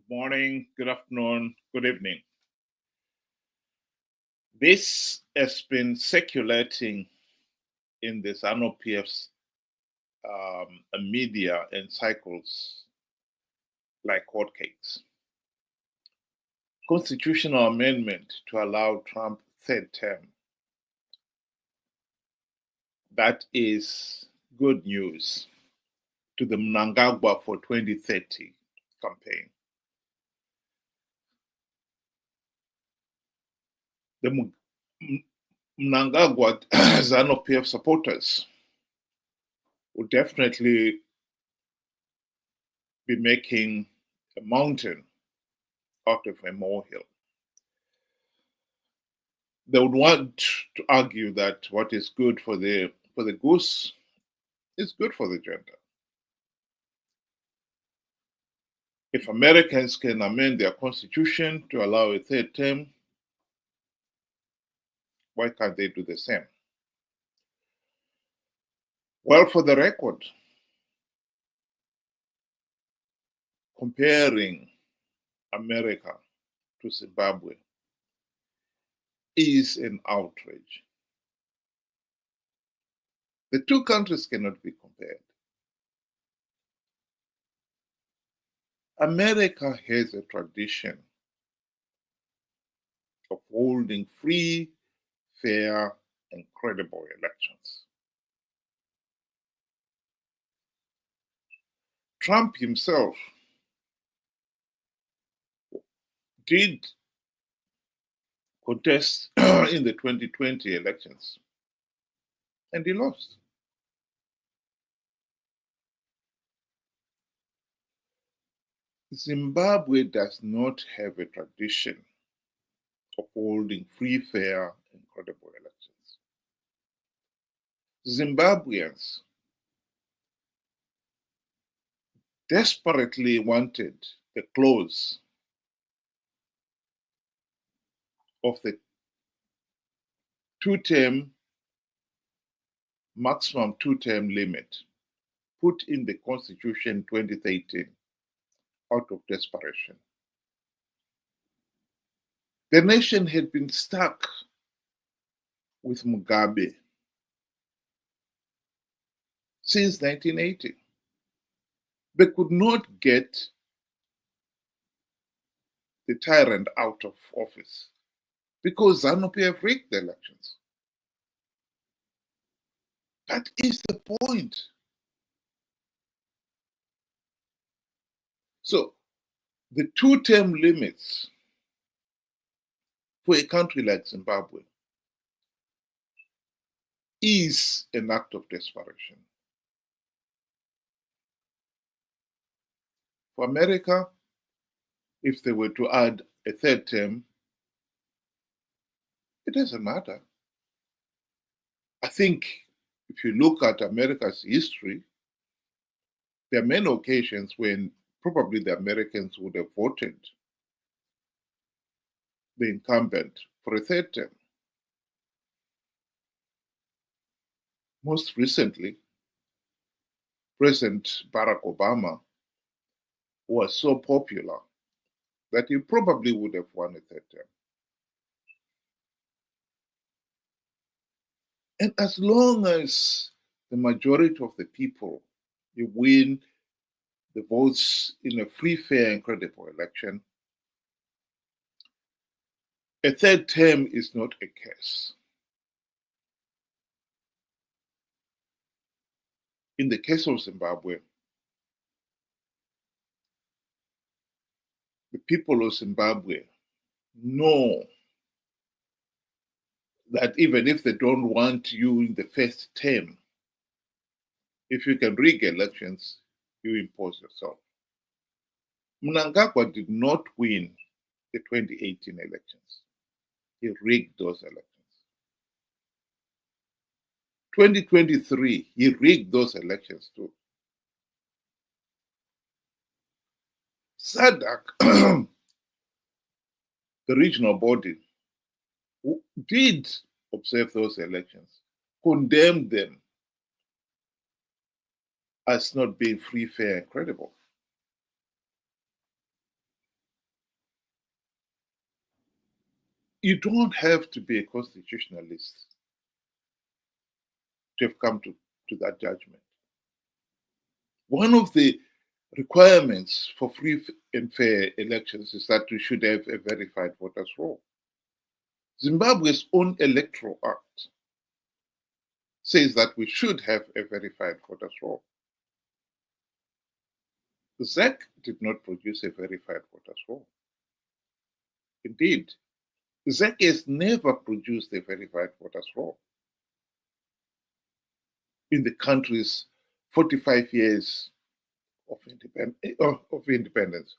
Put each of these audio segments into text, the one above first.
Morning, good afternoon, good evening. This has been circulating in the Zanu PF's media and cycles like hotcakes. Constitutional amendment to allow Trump third term. That is good news to the Mnangagwa for 2030 campaign. The Mnangagwa Zanu PF supporters will definitely be making a mountain out of a molehill. They would want to argue that what is good for the goose is good for the gander. If Americans can amend their constitution to allow a third term, why can't they do the same? Well, for the record, comparing America to Zimbabwe is an outrage. The two countries cannot be compared. America has a tradition of holding free, fair, and credible elections. Trump himself did contest in the 2020 elections, and he lost. Zimbabwe does not have a tradition of holding free, fair, and credible elections. Zimbabweans desperately wanted the clause of the maximum two-term limit put in the Constitution 2013 out of desperation. The nation had been stuck with Mugabe since 1980. They could not get the tyrant out of office because Zanu PF rigged the elections. That is the point. So the two-term limits for a country like Zimbabwe is an act of desperation. For America, if they were to add a third term, it doesn't matter. I think if you look at America's history, there are many occasions when probably the Americans would have voted the incumbent for a third term. Most recently, President Barack Obama was so popular that he probably would have won a third term. And as long as the majority of the people you win the votes in a free, fair, and credible election, a third term is not a case. In the case of Zimbabwe, the people of Zimbabwe know that even if they don't want you in the first term, if you can rig elections, you impose yourself. Mnangagwa did not win the 2018 elections. He rigged those elections. 2023, he rigged those elections too. SADC, the regional body, who did observe those elections, condemned them as not being free, fair, and credible. you don't have to be a constitutionalist to have come to that judgment. One of the requirements for free and fair elections is that we should have a verified voters roll. Zimbabwe's own electoral act says that we should have a verified voters roll. The ZEC did not produce a verified voters roll. Indeed, the ZEC has never produced a verified voters roll in the country's 45 years of independence.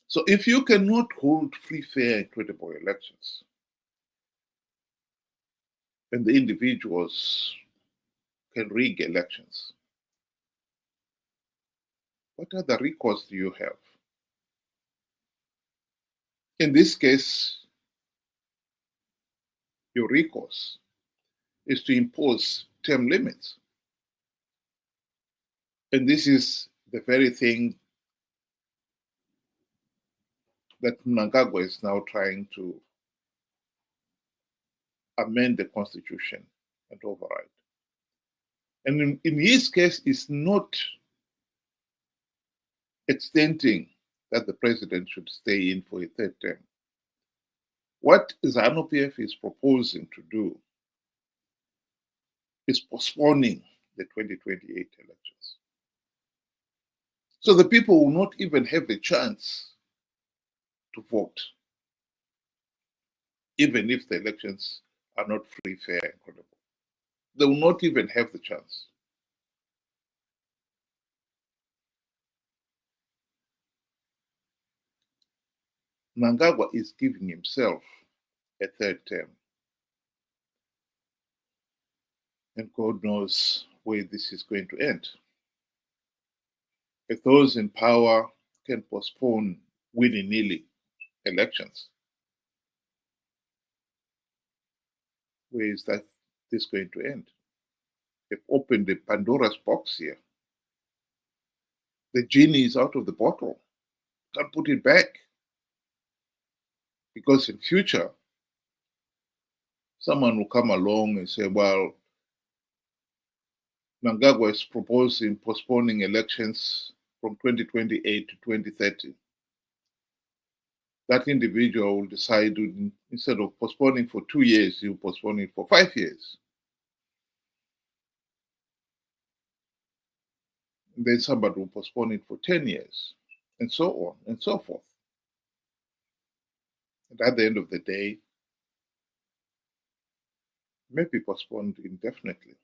So if you cannot hold free, fair, and credible elections, and the individuals can rig elections, what other recourse do you have? In this case, your recourse is to impose term limits. And this is the very thing that Mnangagwa is now trying to amend the constitution and override. And in his case, it's not extending that the president should stay in for a third term. What Zanu PF is proposing to do is postponing the 2028 elections. So the people will not even have a chance to vote, even if the elections are not free, fair, and credible. They will not even have the chance. Mnangagwa is giving himself a third term. And God knows where this is going to end. If those in power can postpone willy-nilly elections, where is this going to end? They've opened the Pandora's box here. The genie is out of the bottle. Can't put it back. Because in future, someone will come along and say, well, Mnangagwa is proposing postponing elections from 2028 to 2030. That individual will decide, instead of postponing for 2 years, he will postpone it for 5 years. And then somebody will postpone it for 10 years, and so on and so forth. And at the end of the day, it may be postponed indefinitely.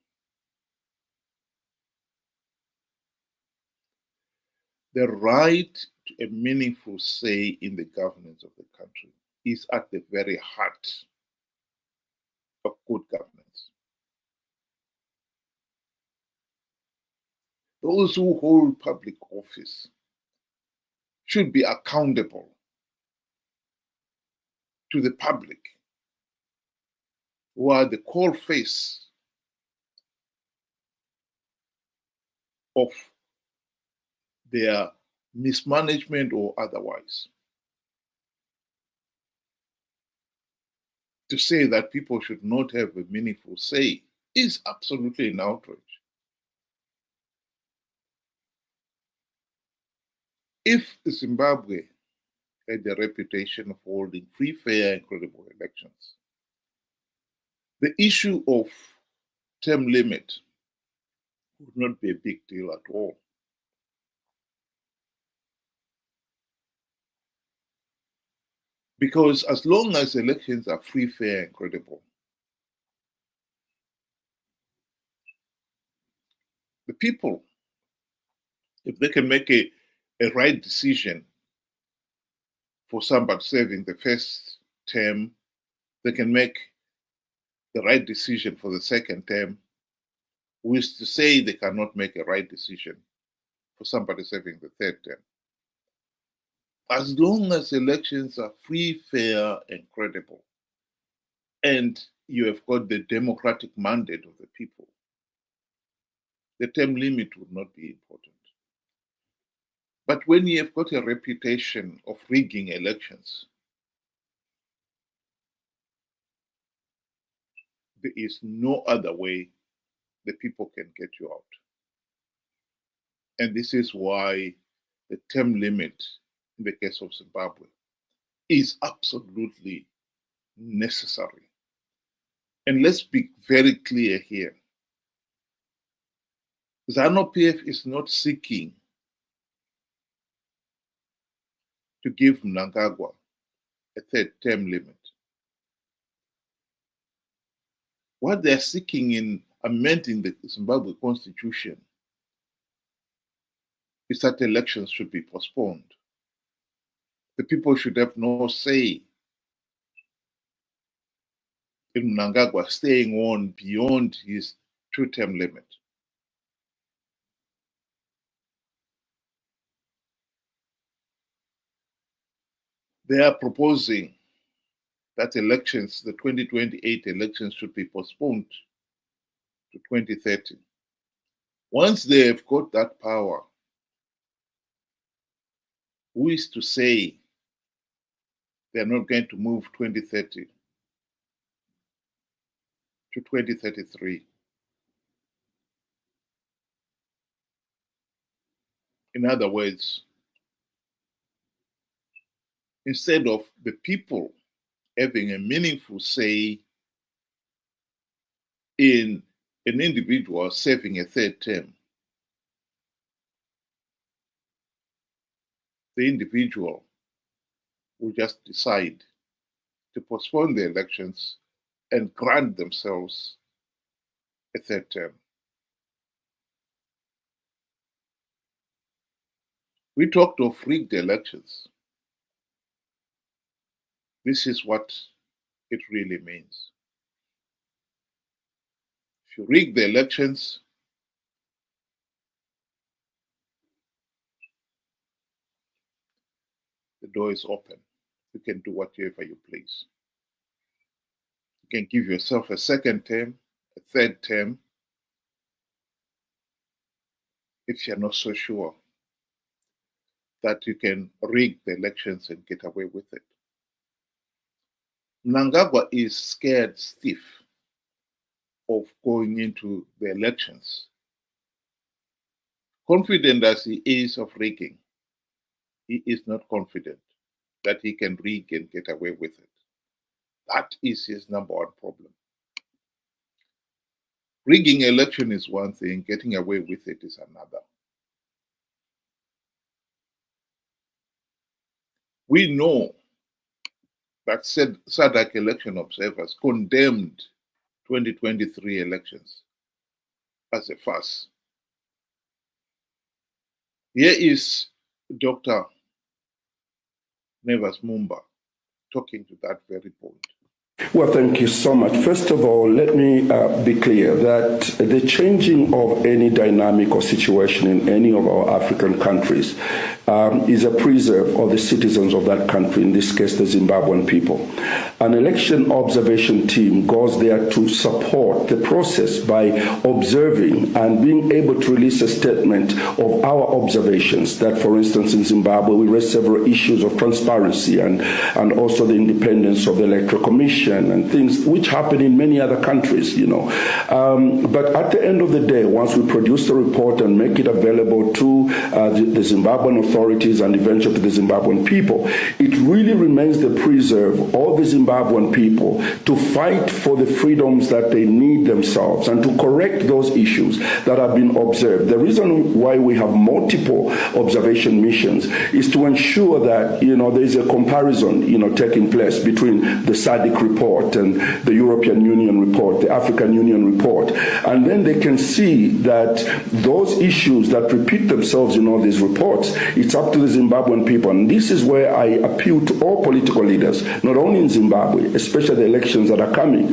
The right to a meaningful say in the governance of the country is at the very heart of good governance. Those who hold public office should be accountable to the public, who are the core face of their mismanagement or otherwise. To say that people should not have a meaningful say is absolutely an outrage. If Zimbabwe had a reputation of holding free, fair, and credible elections, the issue of term limit would not be a big deal at all. Because as long as elections are free, fair, and credible, the people, if they can make a right decision for somebody serving the first term, they can make the right decision for the second term, who is to say they cannot make a right decision for somebody serving the third term. As long as elections are free, fair, and credible, and you have got the democratic mandate of the people, the term limit would not be important. But when you have got a reputation of rigging elections, there is no other way the people can get you out. And this is why the term limit in the case of Zimbabwe is absolutely necessary. And let's be very clear here. Zanu PF is not seeking to give Mnangagwa a third term limit. What they're seeking in amending the Zimbabwe constitution is that elections should be postponed. The people should have no say in Mnangagwa staying on beyond his two-term limit. They are proposing that elections, the 2028 elections, should be postponed to 2030. Once they have got that power, who is to say they're not going to move 2030 to 2033? In other words, instead of the people having a meaningful say in an individual serving a third term, the individual will just decide to postpone the elections and grant themselves a third term. We talked of rigged elections. This is what it really means. If you rig the elections, the door is open. You can do whatever you please. You can give yourself a second term, a third term, if you're not so sure that you can rig the elections and get away with it. Mnangagwa is scared stiff of going into the elections. Confident as he is of rigging, he is not confident that he can rig and get away with it. That is his number one problem. Rigging election is one thing, getting away with it is another. We know that SADC election observers condemned 2023 elections as a farce. Here is Dr. Nevas Mumba talking to that very point. Well, thank you so much. First of all, let me be clear that the changing of any dynamic or situation in any of our African countries is a preserve of the citizens of that country, in this case, the Zimbabwean people. An election observation team goes there to support the process by observing and being able to release a statement of our observations that, for instance, in Zimbabwe, we raised several issues of transparency and also the independence of the Electoral Commission and things which happen in many other countries, you know. But at the end of the day, once we produce the report and make it available to the Zimbabwean authorities and eventually to the Zimbabwean people, it really remains the preserve of the Zimbabwean people to fight for the freedoms that they need themselves and to correct those issues that have been observed. The reason why we have multiple observation missions is to ensure that, you know, there is a comparison, you know, taking place between the SADC report and the European Union report, the African Union report, and then they can see that those issues that repeat themselves in all these reports, it's up to the Zimbabwean people. And this is where I appeal to all political leaders, not only in Zimbabwe, especially the elections that are coming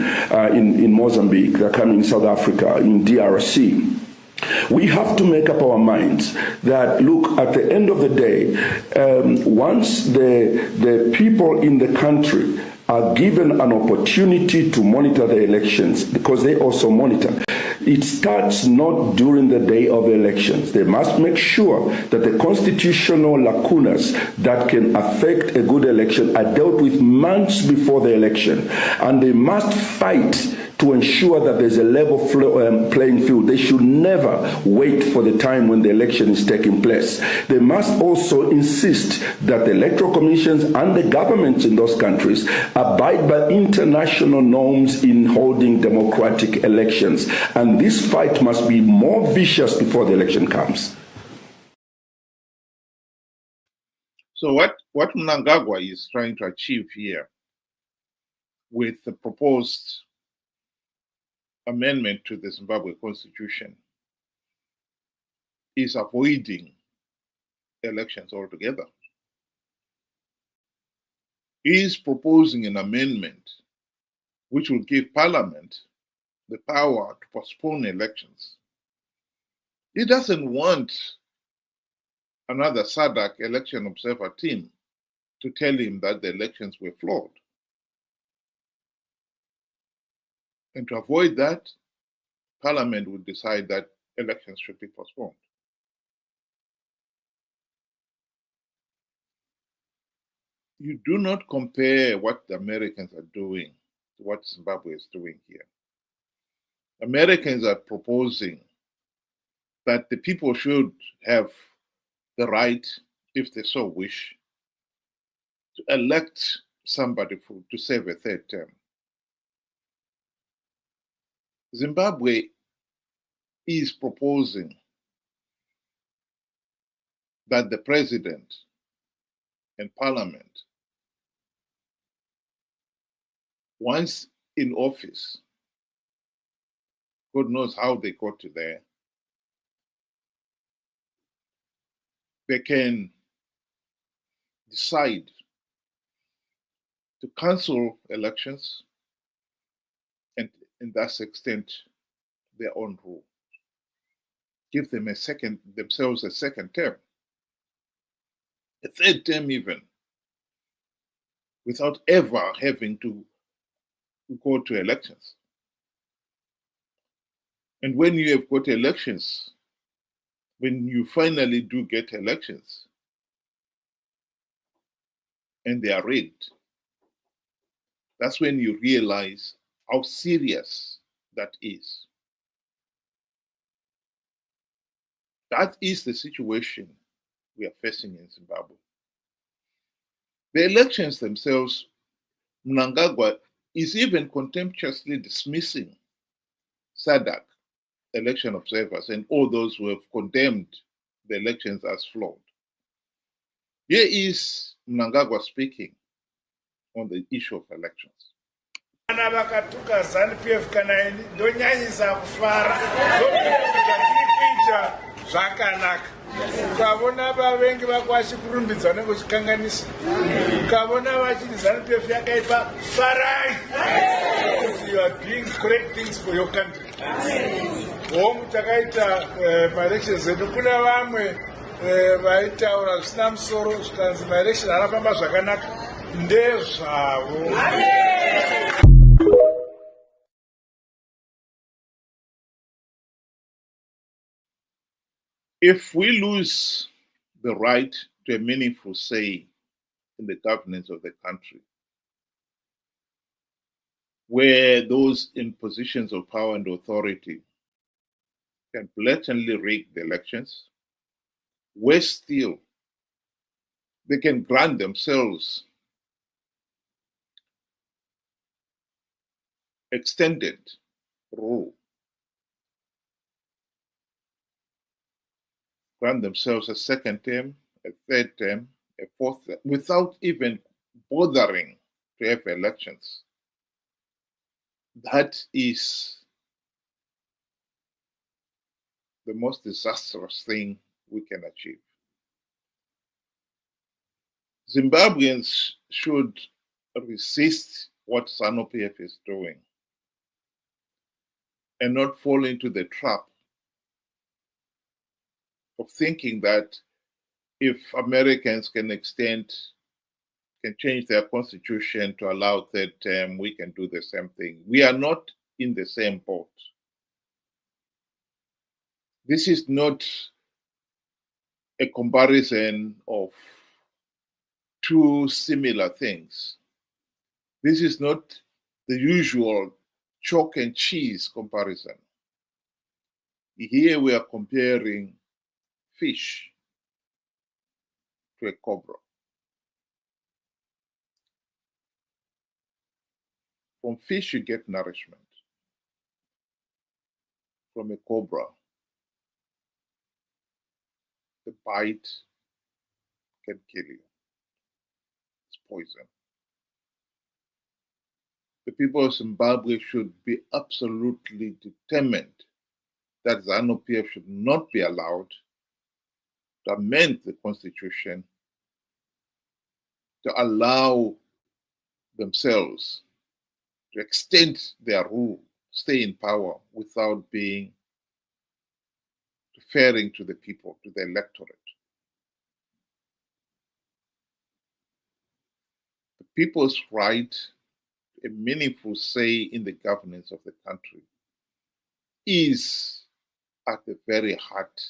in Mozambique, they're coming in South Africa, in DRC. We have to make up our minds that, look, at the end of the day, once the people in the country are given an opportunity to monitor the elections, because they also monitor, It starts not during the day of elections. They must make sure that the constitutional lacunas that can affect a good election are dealt with months before the election. And they must fight to ensure that there's a level playing field. They should never wait for the time when the election is taking place. They must also insist that the electoral commissions and the governments in those countries abide by international norms in holding democratic elections. And this fight must be more vicious before the election comes. So what Mnangagwa is trying to achieve here with the proposed amendment to the Zimbabwe Constitution is avoiding elections altogether. He is proposing an amendment which will give Parliament the power to postpone elections. He doesn't want another SADC election observer team to tell him that the elections were flawed. And to avoid that, Parliament would decide that elections should be postponed. You do not compare what the Americans are doing to what Zimbabwe is doing here. Americans are proposing that the people should have the right, if they so wish, to elect somebody to serve a third term. Zimbabwe is proposing that the president and parliament, once in office, God knows how they got to there, they can decide to cancel elections and thus extend their own rule. Give them themselves a second term, a third term even, without ever having to go to elections. And when you have got elections, when you finally do get elections, and they are rigged, that's when you realize how serious that is. That is the situation we are facing in Zimbabwe. The elections themselves, Mnangagwa is even contemptuously dismissing SADC election observers and all those who have condemned the elections as flawed. Here is Mnangagwa speaking on the issue of elections. Kana vakatuka Zanu PF kana ini ndonyanyisa kufara kuita zvakanaka. Ukavona vavengi vakwashi kurumbidza nekuchikanganisa. Ukavona vachiti Zanu PF yakaipa farai. You are doing great things for your country. Homu takaita maelections edu kuna vamwe vaitaura zvisina musoro zvikanzi maelections anafamba zvakanaka ndezvavo. If we lose the right to a meaningful say in the governance of the country, where those in positions of power and authority can blatantly rig the elections, worse still, they can grant themselves extended rule, grant themselves a second term, a third term, a fourth term, without even bothering to have elections. That is the most disastrous thing we can achieve. Zimbabweans should resist what Zanu PF is doing and not fall into the trap of thinking that if Americans can change their constitution to allow third term, we can do the same thing. We are not in the same boat. This is not a comparison of two similar things. This is not the usual chalk and cheese comparison. Here we are comparing fish to a cobra. From fish, you get nourishment. From a cobra, the bite can kill you. It's poison. The people of Zimbabwe should be absolutely determined that Zanu PF should not be allowed to amend the constitution to allow themselves to extend their rule, stay in power without being referring to the people, to the electorate. The people's right to a meaningful say in the governance of the country is at the very heart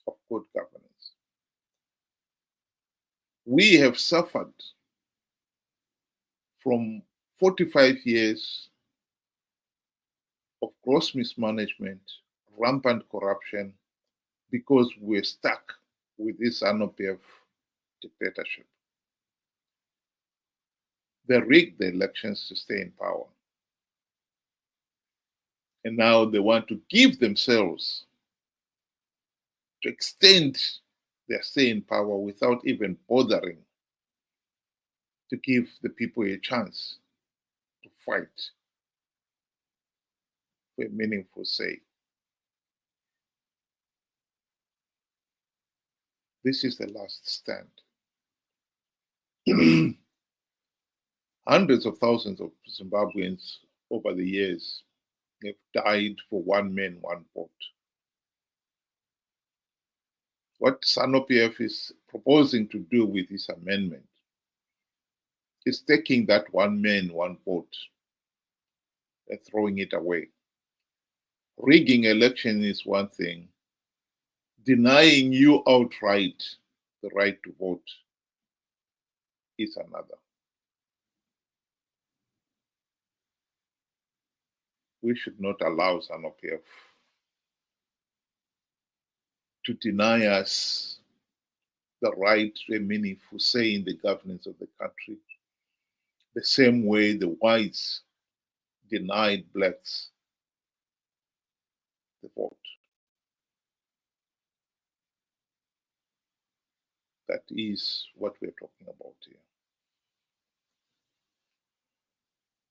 of good governance. We have suffered from 45 years of gross mismanagement, rampant corruption, because we're stuck with this Zanu PF dictatorship. They rigged the elections to stay in power. And now they want to give themselves to extend their stay in power without even bothering to give the people a chance to fight for a meaningful say. This is the last stand. Hundreds of thousands of Zimbabweans over the years have died for one man, one vote. What Zanu PF is proposing to do with this amendment is taking that one man, one vote and throwing it away. Rigging election is one thing. Denying you outright the right to vote is another. We should not allow Zanu PF to deny us the right to a meaningful say in the governance of the country, the same way the whites denied blacks the vote. That is what we're talking about here.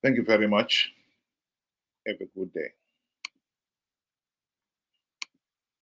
Thank you very much. Have a good day.